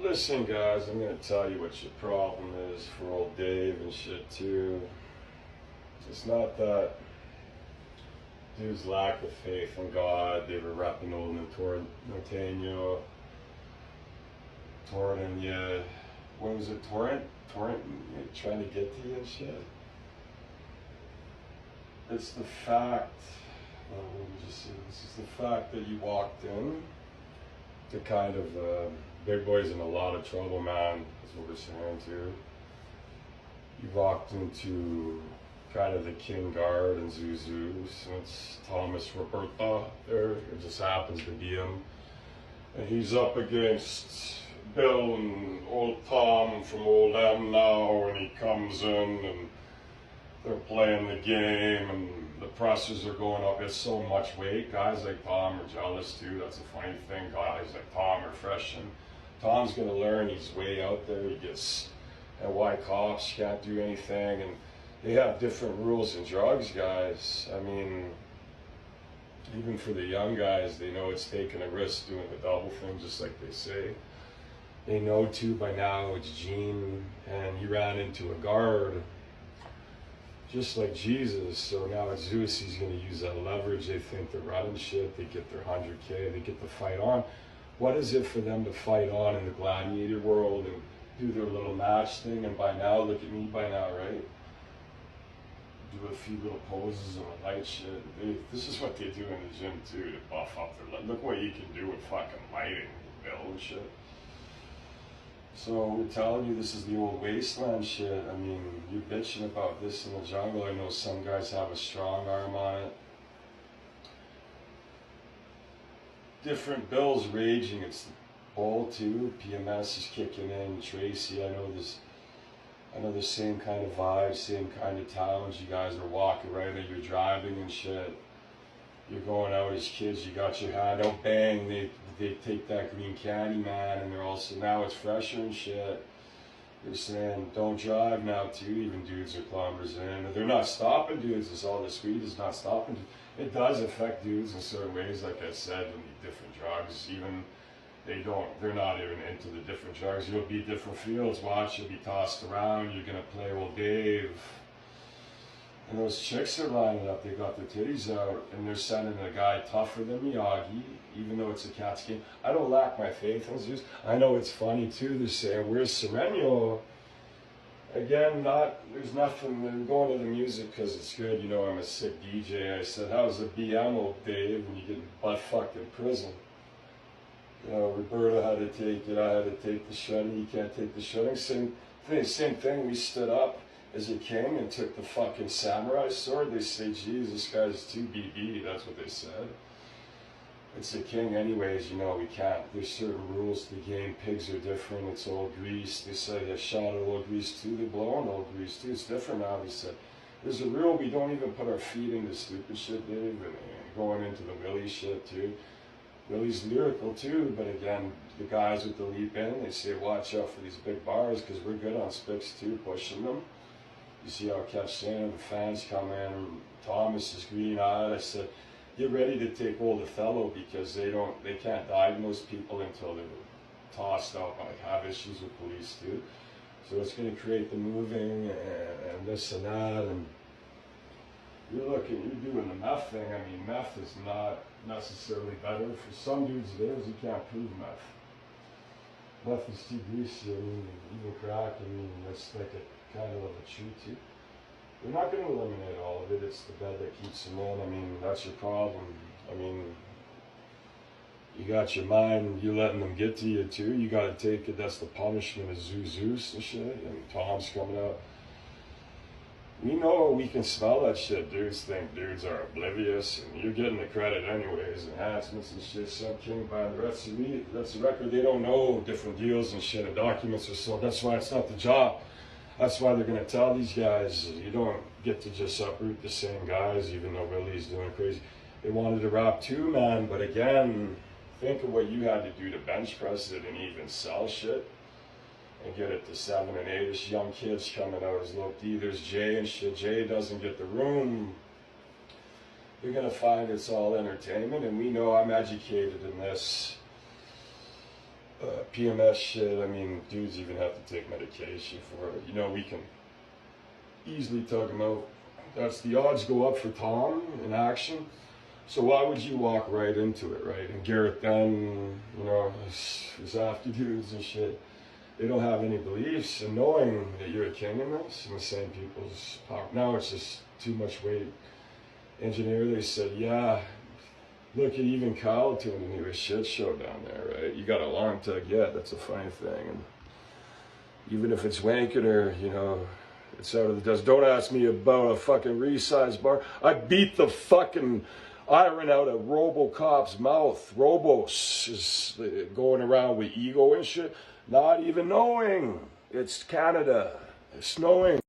Listen, guys, I'm gonna tell you what your problem is for old Dave and shit too. It's not that dude's lack of faith in God. They were rapping old Norteño, Torrent, yeah. What was it, Torrent, trying to get to you and shit. It's the fact. Let me just say this is the fact that you walked in to kind of big boy's in a lot of trouble, man. That's what we're saying too. You walked into kind of the King Guard and Zuzu since Thomas Roberta there. It just happens to be him. And he's up against Bill and old Tom from old M now, and he comes in and they're playing the game and the presses are going up. It's so much weight. Guys like Tom are jealous too. That's a funny thing. Guys like Tom are fresh, and Tom's gonna learn. He's way out there. He gets, and why cops can't do anything, and they have different rules in drugs, guys. I mean, even for the young guys, they know it's taking a risk doing the double thing, just like they say. They know too by now it's Gene, and he ran into a guard just like Jesus. So now it's Zeus, he's going to use that leverage. They think they're running shit, they get their 100K, they get the fight on. What is it for them to fight on in the gladiator world and do their little match thing? And by now, look at me by now, right? Do a few little poses and a light shit. This is what they do in the gym too, to buff up their leg. Look what you can do with fucking lighting, Bill and shit. So we're telling you this is the old wasteland shit. I mean, you're bitching about this in the jungle. I know some guys have a strong arm on it. Different Bill's raging. It's the bull too. PMS is kicking in. Tracy, I know the same kind of vibes, same kind of towns. You guys are walking right there, you're driving and shit. You're going out as kids, you got your hand out, bang, they take that green candy, man, and they're also, now it's fresher and shit. They're saying, don't drive now too, even dudes are kilometers in. They're not stopping dudes, it's all this weed is not stopping. It does affect dudes in certain ways, like I said, when the different drugs, even they're not even into the different drugs. You'll be different fields, watch, you'll be tossed around, you're gonna play old Dave. And those chicks are lining up, they got their titties out, and they're sending a guy tougher than Miyagi, even though it's a cat's game. I don't lack my faith in Zeus. I know it's funny too, they're saying, where's Sereno? Again, there's nothing, they're going to the music because it's good, you know, I'm a sick DJ. I said, how's the BM, old Dave, when you get butt fucked in prison? You know, Roberta had to take it, I had to take the shutting, you can't take the shutting. Same thing, we stood up as a king and took the fucking samurai sword. They say, geez, this guy's too BB, that's what they said. It's a king anyways, you know, we can't, there's certain rules to the game. Pigs are different, it's old grease. They say a shot of old grease too, they blow on old grease too. It's different now, they said. There's a rule, we don't even put our feet into stupid shit, Dave, and going into the Willie shit too. Willie's lyrical too, but again, the guys with the leap in, they say watch out for these big bars because we're good on Spicks too, pushing them. You see how I kept saying the fans come in, Thomas is green-eyed. I said, get ready to take old Othello because they can't diagnose people until they're tossed out. I have issues with police too. So it's going to create the moving and this and that, and you're doing the meth thing. I mean, meth is not necessarily better. For some dudes it is, you can't prove meth. Meth is too greasy, I mean, even crack, I mean, that's like a kind of a chew too. They're not going to eliminate all of it, it's the bed that keeps them in. I mean, that's your problem. I mean, you got your mind, you're letting them get to you too. You got to take it, that's the punishment of Zeus and shit, and Tom's coming out. We know we can smell that shit. Dudes think dudes are oblivious, and you're getting the credit anyways. Enhancements and shit, some king by the rest of me. That's the record. They don't know different deals and shit, and documents are sold. That's why it's not the job. That's why they're gonna tell these guys you don't get to just uproot the same guys, even though Willie's doing crazy. They wanted to rap too, man. But again, think of what you had to do to bench press it and even sell shit. And get it to 7 and 8. This young kids coming out as low D. There's Jay and shit. Jay doesn't get the room. You're gonna find it's all entertainment, and we know I'm educated in this. PMS shit, I mean, dudes even have to take medication for it. You know, we can easily talk him out. That's the odds go up for Tom in action. So why would you walk right into it, right? And Garrett Dunn, you know, his after dudes and shit, they don't have any beliefs. And knowing that you're a king in this, and the same people's power, now it's just too much weight. Engineer, they said, yeah, look at even Kyle tuning into a shit show down there, right? You got a long tug yet, that's a funny thing. And even if it's wanking or, you know, it's out of the dust. Don't ask me about a fucking resized bar. I beat the fucking iron out of Robocop's mouth. Robos is going around with ego and shit, not even knowing it's Canada. It's snowing.